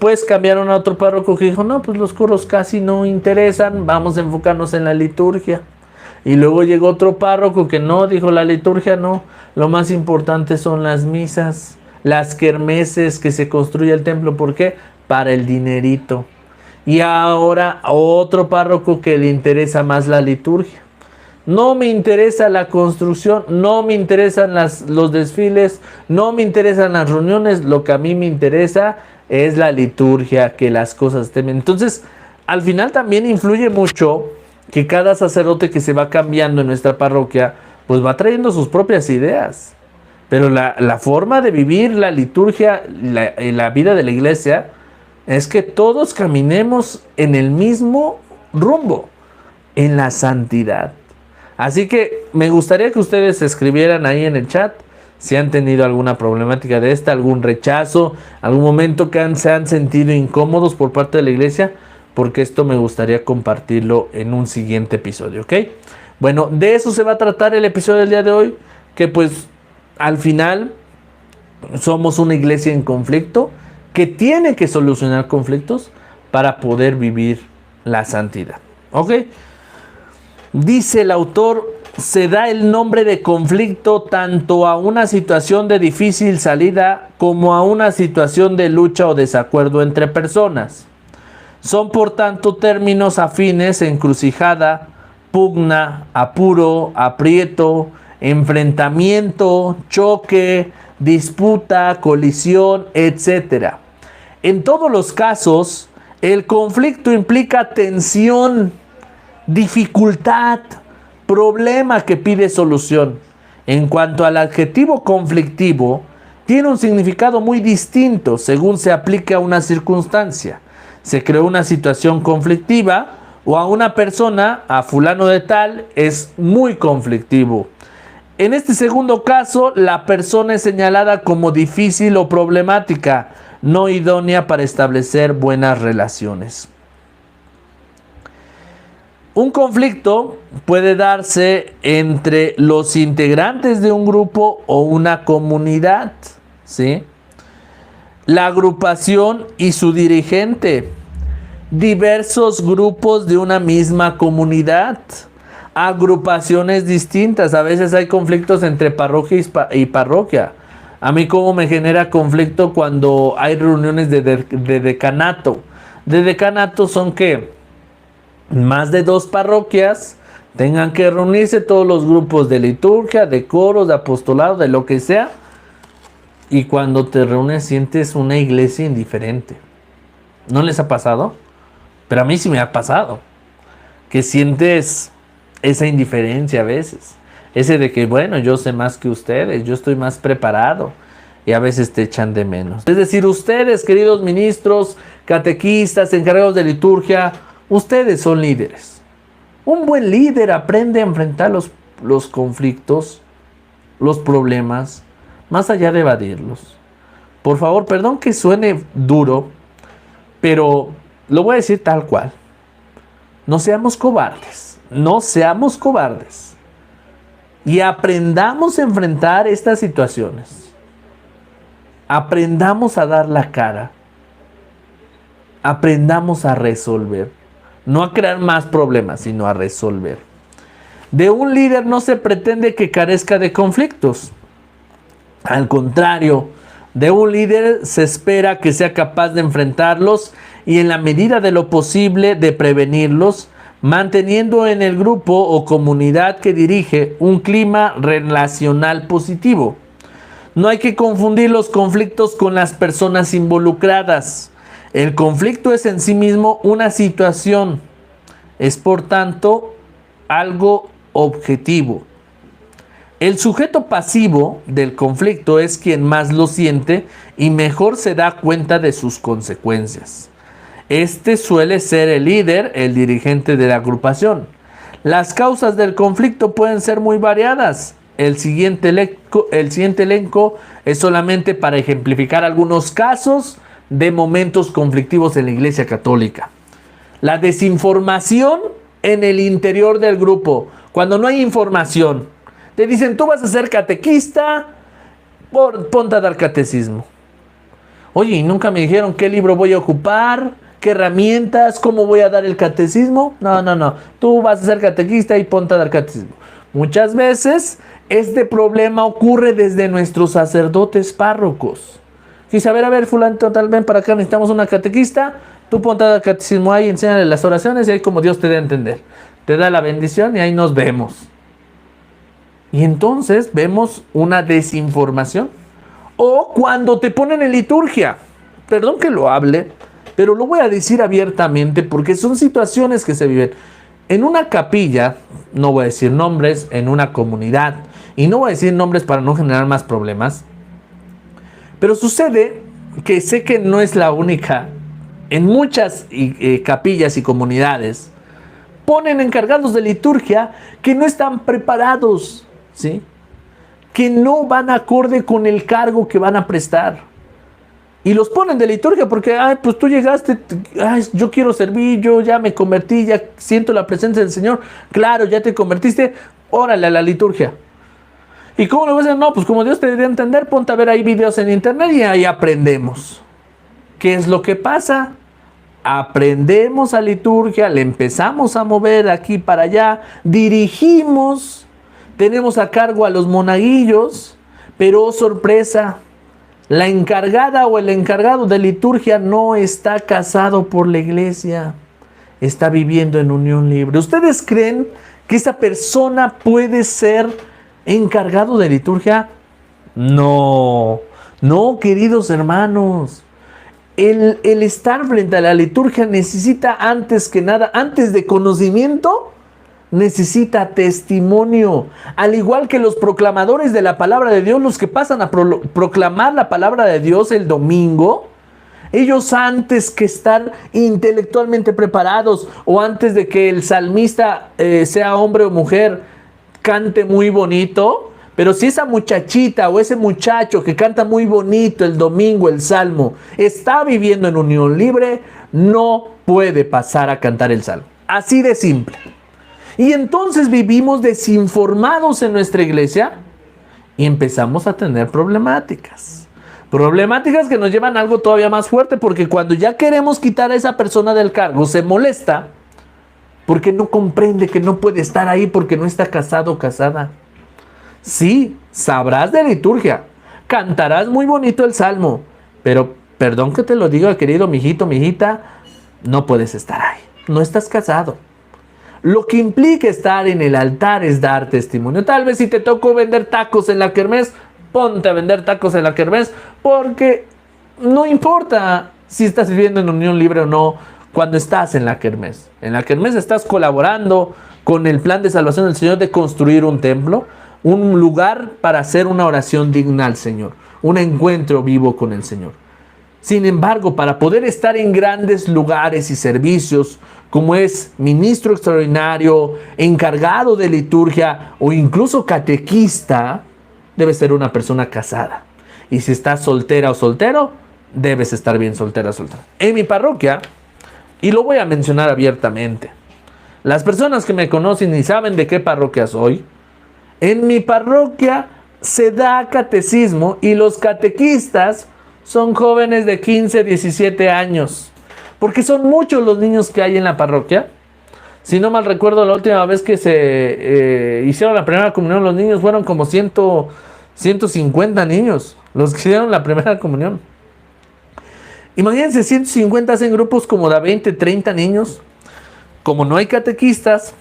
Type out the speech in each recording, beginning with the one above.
Después cambiaron a otro párroco que dijo, no, pues los coros casi no interesan, vamos a enfocarnos en la liturgia. Y luego llegó otro párroco que no, dijo la liturgia no, lo más importante son las misas, las kermeses, que se construye el templo. ¿Por qué? Para el dinerito. Y ahora otro párroco que le interesa más la liturgia. No me interesa la construcción, no me interesan los desfiles, no me interesan las reuniones, lo que a mí me interesa es la liturgia, que las cosas estén bien. Entonces, al final también influye mucho que cada sacerdote que se va cambiando en nuestra parroquia, pues va trayendo sus propias ideas. Pero la forma de vivir la liturgia, la vida de la iglesia, es que todos caminemos en el mismo rumbo, en la santidad. Así que me gustaría que ustedes escribieran ahí en el chat si han tenido alguna problemática de esta, algún rechazo, algún momento que se han sentido incómodos por parte de la iglesia, porque esto me gustaría compartirlo en un siguiente episodio, ¿ok? Bueno, de eso se va a tratar el episodio del día de hoy, que pues al final somos una iglesia en conflicto que tiene que solucionar conflictos para poder vivir la santidad, ¿ok? Dice el autor, se da el nombre de conflicto tanto a una situación de difícil salida como a una situación de lucha o desacuerdo entre personas. Son por tanto términos afines: encrucijada, pugna, apuro, aprieto, enfrentamiento, choque, disputa, colisión, etc. En todos los casos, el conflicto implica tensión, dificultad, problema que pide solución. En cuanto al adjetivo conflictivo, tiene un significado muy distinto según se aplique a una circunstancia. Se creó una situación conflictiva, o a una persona, a fulano de tal, es muy conflictivo. En este segundo caso, la persona es señalada como difícil o problemática, no idónea para establecer buenas relaciones. Un conflicto puede darse entre los integrantes de un grupo o una comunidad, ¿sí? La agrupación y su dirigente, diversos grupos de una misma comunidad, agrupaciones distintas. A veces hay conflictos entre parroquia y parroquia. A mí como me genera conflicto cuando hay reuniones de decanato. De decanato son que más de 2 parroquias tengan que reunirse todos los grupos de liturgia, de coros, de apostolado, de lo que sea. Y cuando te reúnes sientes una iglesia indiferente. ¿No les ha pasado? Pero a mí sí me ha pasado. Que sientes esa indiferencia a veces. Ese de que, bueno, yo sé más que ustedes, yo estoy más preparado. Y a veces te echan de menos. Es decir, ustedes, queridos ministros, catequistas, encargados de liturgia, ustedes son líderes. Un buen líder aprende a enfrentar los conflictos, los problemas, más allá de evadirlos. Por favor, perdón que suene duro, pero lo voy a decir tal cual. No seamos cobardes, no seamos cobardes. Y aprendamos a enfrentar estas situaciones. Aprendamos a dar la cara. Aprendamos a resolver. No a crear más problemas, sino a resolver. De un líder no se pretende que carezca de conflictos. Al contrario, de un líder se espera que sea capaz de enfrentarlos y en la medida de lo posible de prevenirlos, manteniendo en el grupo o comunidad que dirige un clima relacional positivo. No hay que confundir los conflictos con las personas involucradas. El conflicto es en sí mismo una situación, es por tanto algo objetivo. El sujeto pasivo del conflicto es quien más lo siente y mejor se da cuenta de sus consecuencias. Este suele ser el líder, el dirigente de la agrupación. Las causas del conflicto pueden ser muy variadas. El siguiente elenco es solamente para ejemplificar algunos casos de momentos conflictivos en la Iglesia Católica. La desinformación en el interior del grupo. Cuando no hay información, te dicen, tú vas a ser catequista, ponte a dar catecismo. Oye, y nunca me dijeron qué libro voy a ocupar, qué herramientas, cómo voy a dar el catecismo. No, no, no. Tú vas a ser catequista y ponte a dar catecismo. Muchas veces este problema ocurre desde nuestros sacerdotes párrocos. Dice, a ver, fulano, tal vez para acá necesitamos una catequista. Tú ponte a dar catecismo ahí, enséñale las oraciones y ahí como Dios te dé a entender. Te da la bendición y ahí nos vemos. Y entonces vemos una desinformación. O cuando te ponen en liturgia. Perdón que lo hable, pero lo voy a decir abiertamente porque son situaciones que se viven. En una capilla, no voy a decir nombres, en una comunidad, y no voy a decir nombres para no generar más problemas, pero sucede que sé que no es la única. En muchas capillas y comunidades ponen encargados de liturgia que no están preparados, ¿sí? Que no van acorde con el cargo que van a prestar. Y los ponen de liturgia porque, pues tú llegaste, yo quiero servir, yo ya me convertí, ya siento la presencia del Señor. Claro, ya te convertiste, órale a la liturgia. ¿Y cómo lo vas a hacer? No, pues como Dios te debe entender, ponte a ver ahí videos en internet y ahí aprendemos. ¿Qué es lo que pasa? Aprendemos a liturgia, le empezamos a mover aquí para allá, dirigimos, tenemos a cargo a los monaguillos, pero oh, sorpresa, la encargada o el encargado de liturgia no está casado por la iglesia, está viviendo en unión libre. ¿Ustedes creen que esa persona puede ser encargado de liturgia? No, no, queridos hermanos. El estar frente a la liturgia necesita antes que nada, antes de conocimiento, necesita testimonio. Al igual que los proclamadores de la palabra de Dios, los que pasan a proclamar la palabra de Dios el domingo, ellos antes que estar intelectualmente preparados o antes de que el salmista sea hombre o mujer, cante muy bonito. Pero si esa muchachita o ese muchacho que canta muy bonito el domingo el salmo está viviendo en unión libre, no puede pasar a cantar el salmo. Así de simple. Y entonces vivimos desinformados en nuestra iglesia y empezamos a tener problemáticas. Problemáticas que nos llevan a algo todavía más fuerte, porque cuando ya queremos quitar a esa persona del cargo, se molesta porque no comprende que no puede estar ahí porque no está casado o casada. Sí, sabrás de liturgia, cantarás muy bonito el salmo, pero perdón que te lo diga, querido mijito, mijita, no puedes estar ahí, no estás casado. Lo que implica estar en el altar es dar testimonio. Tal vez si te tocó vender tacos en la kermés, ponte a vender tacos en la kermés, porque no importa si estás viviendo en unión libre o no cuando estás en la kermés. En la kermés estás colaborando con el plan de salvación del Señor de construir un templo, un lugar para hacer una oración digna al Señor, un encuentro vivo con el Señor. Sin embargo, para poder estar en grandes lugares y servicios, como es ministro extraordinario, encargado de liturgia o incluso catequista, debe ser una persona casada. Y si estás soltera o soltero, debes estar bien soltera o soltero. En mi parroquia, y lo voy a mencionar abiertamente, las personas que me conocen y saben de qué parroquia soy, en mi parroquia se da catecismo y los catequistas son jóvenes de 15, 17 años. Porque son muchos los niños que hay en la parroquia. Si no mal recuerdo, la última vez que se hicieron la primera comunión, los niños fueron como 150 niños los que hicieron la primera comunión. Imagínense, 150 hacen grupos como de 20, 30 niños. Como no hay catequistas,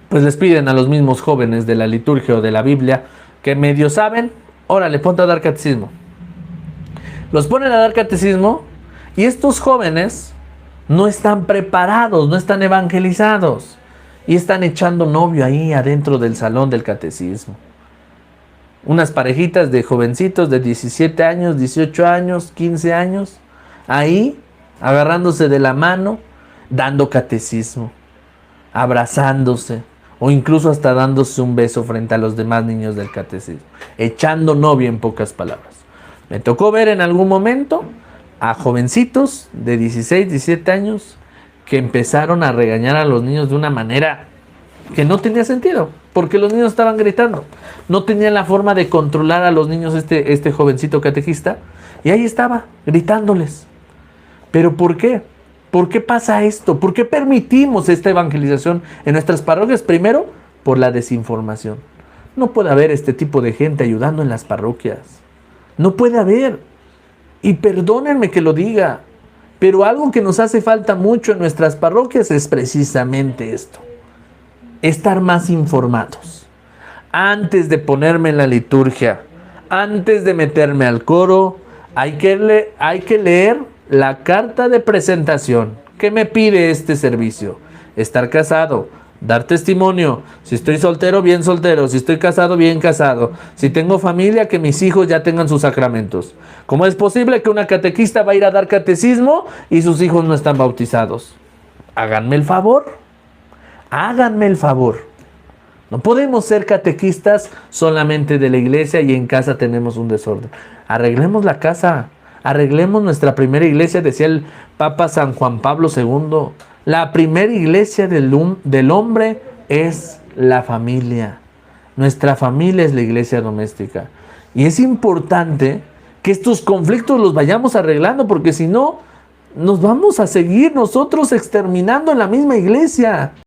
pues les piden a los mismos jóvenes de la liturgia o de la Biblia que medio saben, órale, ponte a dar catecismo. Los ponen a dar catecismo y estos jóvenes no están preparados, no están evangelizados y están echando novio ahí adentro del salón del catecismo. Unas parejitas de jovencitos de 17 años, 18 años, 15 años, ahí agarrándose de la mano, dando catecismo, abrazándose o incluso hasta dándose un beso frente a los demás niños del catecismo, echando novio en pocas palabras. Me tocó ver en algún momento a jovencitos de 16, 17 años que empezaron a regañar a los niños de una manera que no tenía sentido. porque los niños estaban gritando. No tenían la forma de controlar a los niños este jovencito catequista, y ahí estaba, gritándoles. ¿Pero por qué? ¿Por qué pasa esto? ¿Por qué permitimos esta evangelización en nuestras parroquias? Primero, por la desinformación. No puede haber este tipo de gente ayudando en las parroquias. No puede haber. Y perdónenme que lo diga, pero algo que nos hace falta mucho en nuestras parroquias es precisamente esto. Estar más informados. Antes de ponerme en la liturgia, antes de meterme al coro, hay que leer la carta de presentación. ¿Qué me pide este servicio? Estar casado, dar testimonio. Si estoy soltero, bien soltero. Si estoy casado, bien casado. Si tengo familia, que mis hijos ya tengan sus sacramentos. ¿Cómo es posible que una catequista va a ir a dar catecismo y sus hijos no están bautizados? Háganme el favor. Háganme el favor. No podemos ser catequistas solamente de la iglesia y en casa tenemos un desorden. Arreglemos la casa. Arreglemos nuestra primera iglesia, decía el Papa San Juan Pablo II. La primera iglesia del hombre es la familia. Nuestra familia es la iglesia doméstica. Y es importante que estos conflictos los vayamos arreglando, porque si no, nos vamos a seguir nosotros exterminando en la misma iglesia.